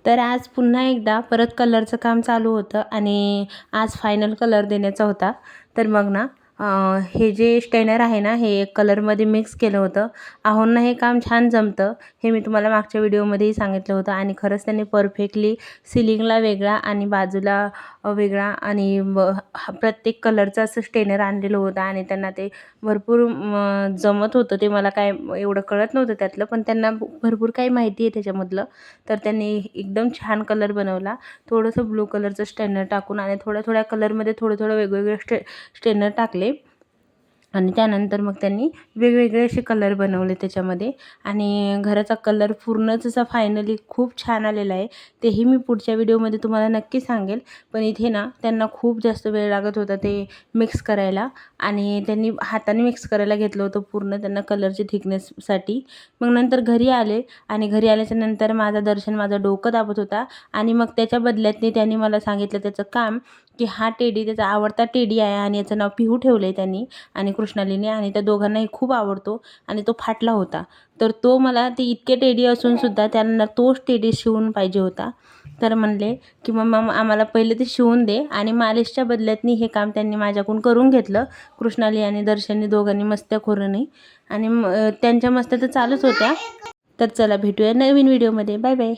तर आज पुन्हा एकदा परत कलरचं काम चालू होतं आणि आज फायनल कलर देण्याचा होता. तर मग ना हे जे स्टेनर आहे ना, हे कलरमध्ये मिक्स केलं होतं. आहोंना हे काम छान जमतं, हे मी तुम्हाला मागच्या व्हिडिओमध्येही सांगितलं होतं. आणि खरंच त्यांनी परफेक्टली सिलिंगला वेगळा आणि बाजूला वेगळा आणि प्रत्येक कलरचं असं स्टेनर आणलेलं होतं. आणि त्यांना ते भरपूर जमत होतं. ते मला काय एवढं कळत नव्हतं त्यातलं, पण त्यांना भरपूर काही माहिती आहे त्याच्यामधलं. तर त्यांनी एकदम छान कलर बनवला. थोडंसं ब्लू कलरचं स्टेनर टाकून आणि थोड्या कलरमध्ये थोडं वेगवेगळे स्टेनर टाकले. आणि त्यानंतर मग त्यांनी वेगवेगळे असे कलर बनवले त्याच्यामध्ये. आणि घराचा कलर पूर्णच असा फायनली खूप छान आलेला आहे. तेही मी पुढच्या व्हिडिओमध्ये तुम्हाला नक्की सांगेल. पण इथे ना त्यांना खूप जास्त वेळ लागत होता ते मिक्स करायला. आणि त्यांनी हाताने मिक्स करायला घेतलं होतं पूर्ण त्यांना कलरची थिकनेससाठी. मग नंतर घरी आले आणि घरी आल्याच्या नंतर माझं डोकं दाबत होता. आणि मग त्याच्या बदल्यात त्यांनी मला सांगितलं त्याचं काम, की हा टेडी त्याचा आवडता टेडी आहे आणि याचं नाव पिहू ठेवलं आहे त्यांनी आणि कृष्णालीने. आणि त्या दोघांनाही खूप आवडतो आणि तो फाटला होता. तर तो मला ते इतके टेडी असूनसुद्धा त्यांना तोच टेडी शिवून पाहिजे होता. तर म्हणले की मम्मा आम्हाला पहिले ते शिवून दे. आणि मालिशच्या बदल्यातनी हे काम त्यांनी माझ्याकडून करून घेतलं. कृष्णाली आणि दर्शननी दोघांनी मस्त्याखोरीने. आणि त्यांच्या मस्त्या तर चालूच होत्या. तर चला भेटूया नवीन व्हिडिओमध्ये. Bye bye.